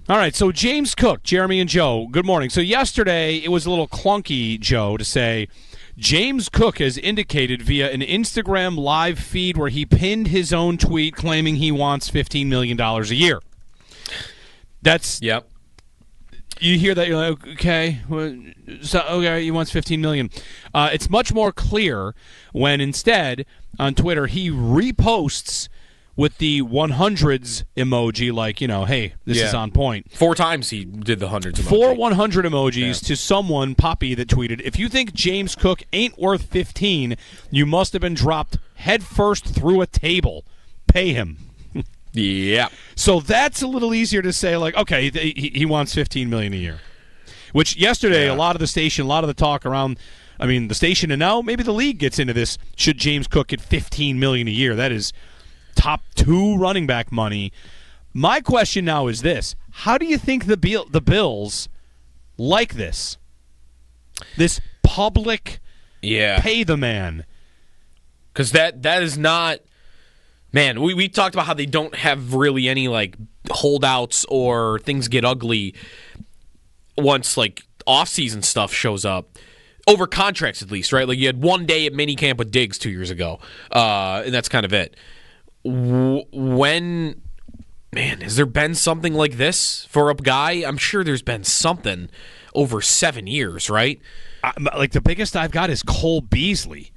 All right, so James Cook, Jeremy and Joe, good morning. So yesterday it was a little clunky, Joe, to say James Cook has indicated via an Instagram live feed where he pinned his own tweet claiming he wants $15 million a year. That's... Yep. You hear that, you're like, okay, he wants $15 million. It's much more clear when instead on Twitter he reposts with the 100s emoji, like, hey, this is on point. 4 times he did the hundreds emoji. 4 100 emojis to someone, Poppy, that tweeted, if you think James Cook ain't worth 15, you must have been dropped headfirst through a table. Pay him. Yeah. So that's a little easier to say, like, okay, he wants $15 million a year. Which yesterday, a lot of the talk around, the station and now maybe the league gets into this, should James Cook get $15 million a year? That is top 2 running back money. My question now is this. How do you think the Bills like this? This public pay the man. Because that is not... Man, we talked about how they don't have really any, like, holdouts or things get ugly once, like, off-season stuff shows up. Over contracts, at least, right? Like, you had one day at minicamp with Diggs 2 years ago, and that's kind of it. Has there been something like this for a guy? I'm sure there's been something over 7 years, right? Like, the biggest I've got is Cole Beasley.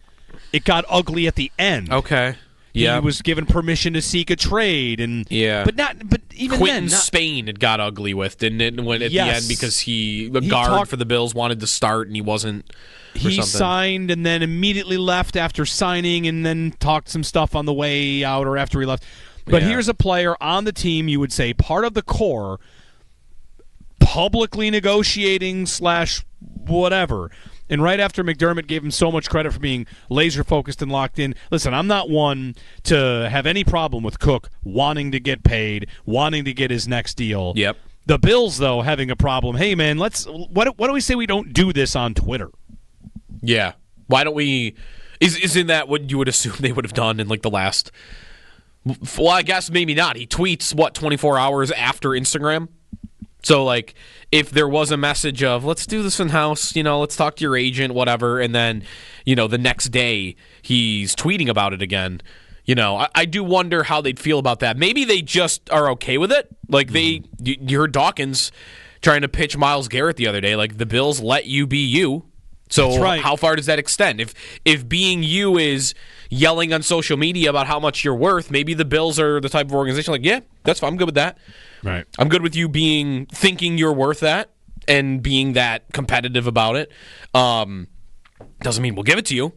It got ugly at the end. Okay. Yeah. He was given permission to seek a trade, but even Quentin then, Spain it got ugly with, didn't it? When at the end because the guard for the Bills wanted to start and he wasn't. He signed and then immediately left after signing, and then talked some stuff on the way out or after he left. But here's a player on the team, you would say part of the core, publicly negotiating / whatever. And right after McDermott gave him so much credit for being laser-focused and locked in, listen, I'm not one to have any problem with Cook wanting to get paid, wanting to get his next deal. Yep. The Bills, though, having a problem. Hey, man, what do we say we don't do this on Twitter? Yeah. Why don't we... Isn't that what you would assume they would have done in, like, the last... Well, I guess maybe not. He tweets, 24 hours after Instagram? So, like, if there was a message of, let's do this in-house, let's talk to your agent, whatever, and then, the next day he's tweeting about it again, I do wonder how they'd feel about that. Maybe they just are okay with it. Like, you heard Dawkins trying to pitch Myles Garrett the other day, like, the Bills let you be you. So how far does that extend? If being you is yelling on social media about how much you're worth, maybe the Bills are the type of organization like, yeah, that's fine, I'm good with that. Right. I'm good with you thinking you're worth that and being that competitive about it. Doesn't mean we'll give it to you.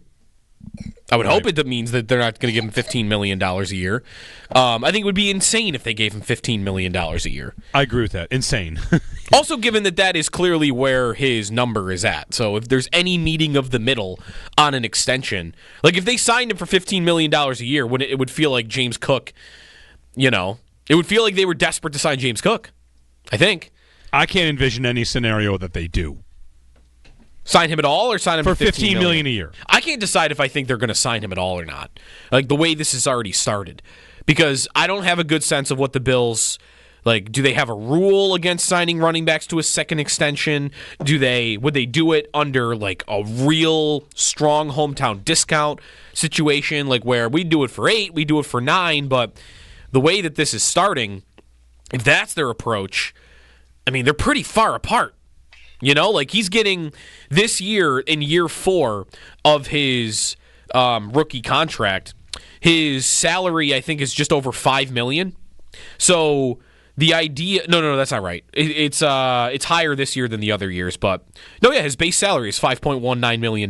I would hope it means that they're not going to give him $15 million a year. I think it would be insane if they gave him $15 million a year. I agree with that. Insane. Also, given that is clearly where his number is at. So if there's any meeting of the middle on an extension, like if they signed him for $15 million a year, it would feel like James Cook, it would feel like they were desperate to sign James Cook, I think. I can't envision any scenario that they do. Sign him at all or sign him for $15 million a year? I can't decide if I think they're going to sign him at all or not. Like the way this has already started. Because I don't have a good sense of what the Bills, like, do they have a rule against signing running backs to a second extension? Would they do it under like a real strong hometown discount situation, like where we do it for 8, we do it for 9, but the way that this is starting, if that's their approach, they're pretty far apart. Like he's getting this year in year 4 of his rookie contract, his salary I think is just over $5 million. So the idea, no, that's not right. It's higher this year than the other years, but his base salary is $5.19 million.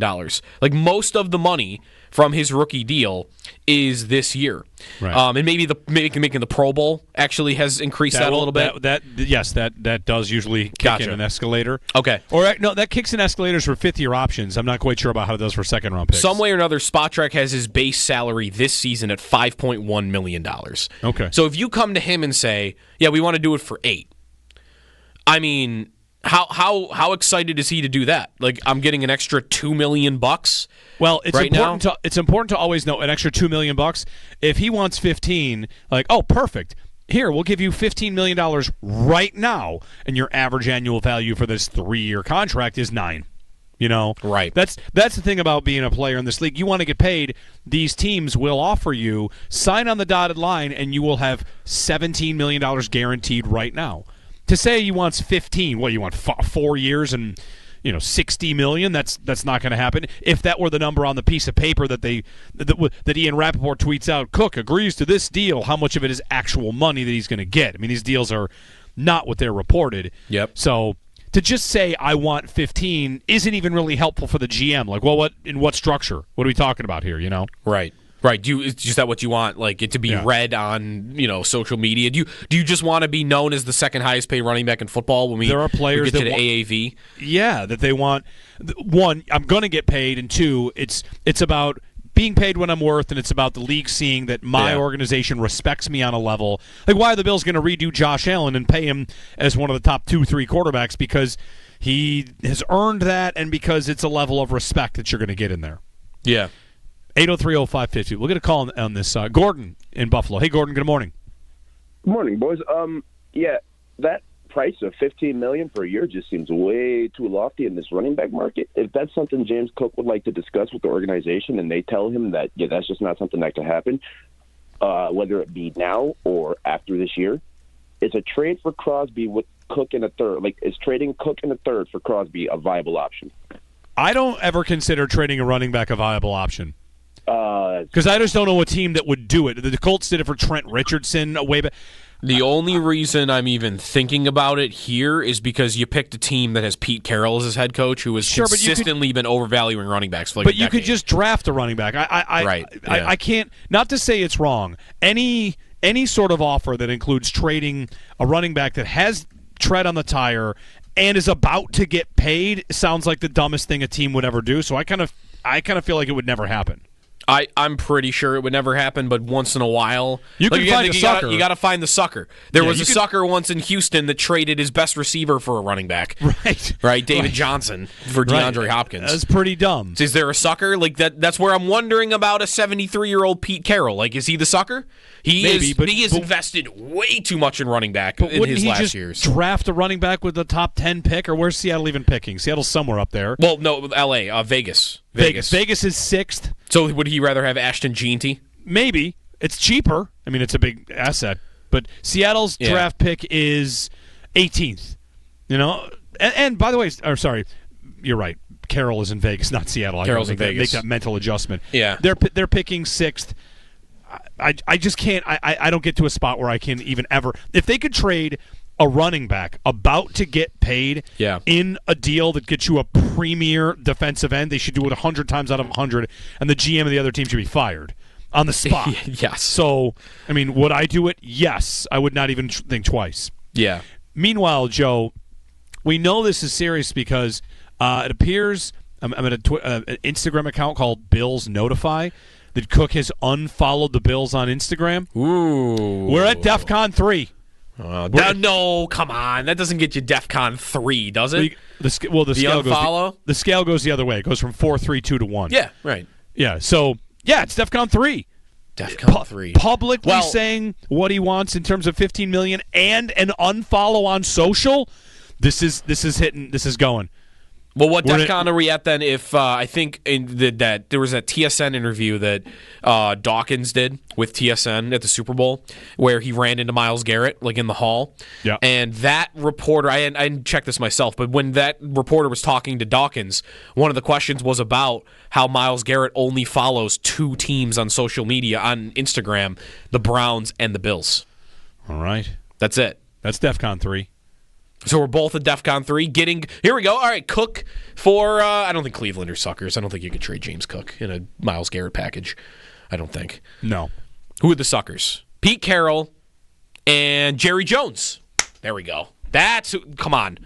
Like most of the money from his rookie deal is this year. Right. And maybe making the Pro Bowl actually has increased that a little bit. That does usually kick in an escalator. Okay. Or no, that kicks in escalators for fifth-year options. I'm not quite sure about how it does for second-round picks. Some way or another, Spotrac has his base salary this season at $5.1 million. Okay. So if you come to him and say, yeah, we want to do it for 8, how excited is he to do that? Like, I'm getting an extra $2 million. Well, it's right important now? It's important to always know an extra $2 million. If he wants 15, like, oh, perfect. here, we'll give you $15 million right now, and your average annual value for this 3-year contract is $9. Right. That's the thing about being a player in this league. You want to get paid. These teams will offer you, sign on the dotted line, and you will have $17 million guaranteed right now. To say he wants 15, what you want 4 years and $60 million? That's not going to happen. If that were the number on the piece of paper that Ian Rappaport tweets out, Cook agrees to this deal. How much of it is actual money that he's going to get? I mean, these deals are not what they're reported. Yep. So to just say I want 15 isn't even really helpful for the GM. Like, well, in what structure? What are we talking about here? Right. Right. Is that what you want? Like it to be read on social media? Do you just want to be known as the second highest paid running back in football when there are players we get that to the AAV? Yeah, that they want. One, I'm going to get paid, and two, it's about being paid what I'm worth, and it's about the league seeing that my organization respects me on a level. Like, why are the Bills going to redo Josh Allen and pay him as one of the top 2-3 quarterbacks? Because he has earned that, and because it's a level of respect that you're going to get in there. Yeah. 803-0550. We'll get a call on this. Gordon in Buffalo. Hey, Gordon. Good morning. Good morning, boys. That price of $15 million for a year just seems way too lofty in this running back market. If that's something James Cook would like to discuss with the organization, and they tell him that that's just not something that could happen, whether it be now or after this year, it's a trade for Crosby with Cook in a third. Like, is trading Cook in a third for Crosby a viable option? I don't ever consider trading a running back a viable option. Because I just don't know a team that would do it. The Colts did it for Trent Richardson way back. The only reason I'm even thinking about it here is because you picked a team that has Pete Carroll as his head coach, who has consistently been overvaluing running backs for like a decade. But you could just draft a running back. I can't. Not to say it's wrong. Any sort of offer that includes trading a running back that has tread on the tire and is about to get paid sounds like the dumbest thing a team would ever do. So I kind of feel like it would never happen. I'm pretty sure it would never happen, but once in a while, you can find a sucker. You got to find the sucker. There was a sucker once in Houston that traded his best receiver for a running back. Right, David Johnson for DeAndre Hopkins. That's pretty dumb. Is there a sucker like that? That's where I'm wondering about a 73-year-old Pete Carroll. Like, is he the sucker? He has invested way too much in running back in his last years. Draft a running back with the top 10 pick, or where's Seattle even picking? Seattle's somewhere up there. Well, no, L.A., Vegas. Vegas is 6th. So would he rather have Ashton Jeanty? Maybe. It's cheaper. I mean, it's a big asset. But Seattle's draft pick is 18th. And by the way, you're right. Carroll is in Vegas, not Seattle. Carroll's in Vegas. Make that mental adjustment. Yeah. They're picking 6th. I just can't. I don't get to a spot where I can even ever. If they could trade a running back about to get paid in a deal that gets you a premier defensive end, they should do it 100 times out of 100, and the GM of the other team should be fired on the spot. Yes. So, I mean, would I do it? Yes. I would not even think twice. Yeah. Meanwhile, Joe, we know this is serious because it appears I'm at an Instagram account called Bills Notify that Cook has unfollowed the Bills on Instagram. Ooh. We're at DEFCON 3. No, come on. That doesn't get you DEFCON 3, does it? The scale goes the other way. It goes from 4, 3, 2 to 1. Yeah, right. Yeah, so, it's DEFCON 3. DEFCON 3. Publicly saying what he wants in terms of $15 million and an unfollow on social. This is hitting. This is going. Well, what DEFCON are we at then? If I think that there was that TSN interview that Dawkins did with TSN at the Super Bowl, where he ran into Myles Garrett like in the hall. Yeah. And that reporter, I didn't check this myself, but when that reporter was talking to Dawkins, one of the questions was about how Myles Garrett only follows 2 teams on social media on Instagram: the Browns and the Bills. All right, that's it. That's DEFCON 3. So we're both at DEFCON 3. Here we go. All right, Cook for, I don't think Cleveland are suckers. I don't think you could trade James Cook in a Myles Garrett package. I don't think. No. Who are the suckers? Pete Carroll and Jerry Jones. There we go. Come on.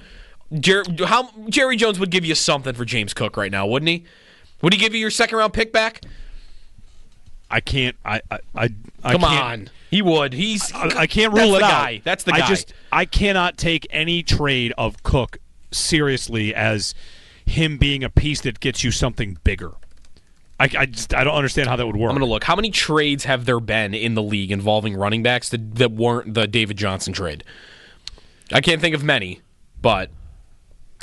Jerry Jones would give you something for James Cook right now, wouldn't he? Would he give you your second-round pick back? I can't. Come on. He would. I can't rule it out. That's the guy. I cannot take any trade of Cook seriously as him being a piece that gets you something bigger. I don't understand how that would work. I'm going to look. How many trades have there been in the league involving running backs that weren't the David Johnson trade? I can't think of many, but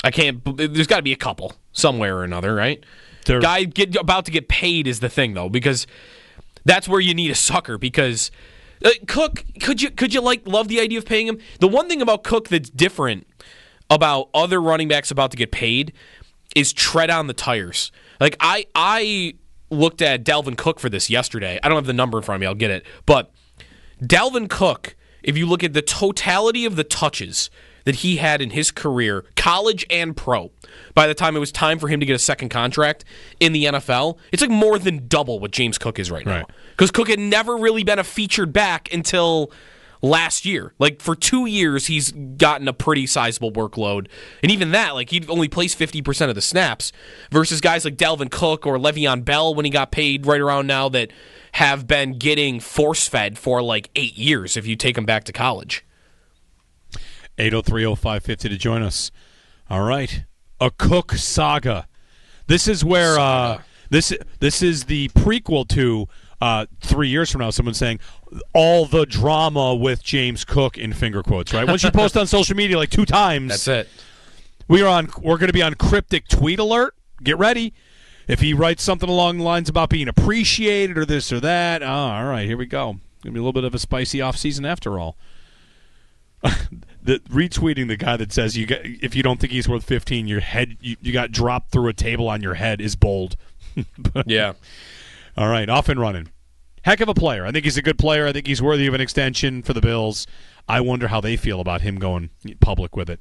there's got to be a couple somewhere or another, right? Guy about to get paid is the thing, though, because that's where you need a sucker. Because Cook, could you love the idea of paying him? The one thing about Cook that's different about other running backs about to get paid is tread on the tires. Like I looked at Dalvin Cook for this yesterday. I don't have the number in front of me. I'll get it. But Dalvin Cook, if you look at the totality of the touches that he had in his career, college and pro, by the time it was time for him to get a second contract in the NFL, it's like more than double what James Cook is right now. Because Cook had never really been a featured back until last year. Like, for 2 years, he's gotten a pretty sizable workload. And even that, like, he only plays 50% of the snaps versus guys like Dalvin Cook or Le'Veon Bell when he got paid right around now that have been getting force-fed for, like, 8 years if you take them back to college. 803-0550 to join us. All right. A Cook saga. This is where this is the prequel to 3 years from now, someone saying all the drama with James Cook in finger quotes, right? Once you post on social media like 2 times, that's it. We're going to be on cryptic tweet alert. Get ready. If he writes something along the lines about being appreciated or this or that, all right, here we go. Going to be a little bit of a spicy offseason after all. Retweeting the guy that says if you don't think he's worth 15, your head you got dropped through a table on your head is bold. Yeah. All right, off and running. Heck of a player. I think he's a good player. I think he's worthy of an extension for the Bills. I wonder how they feel about him going public with it.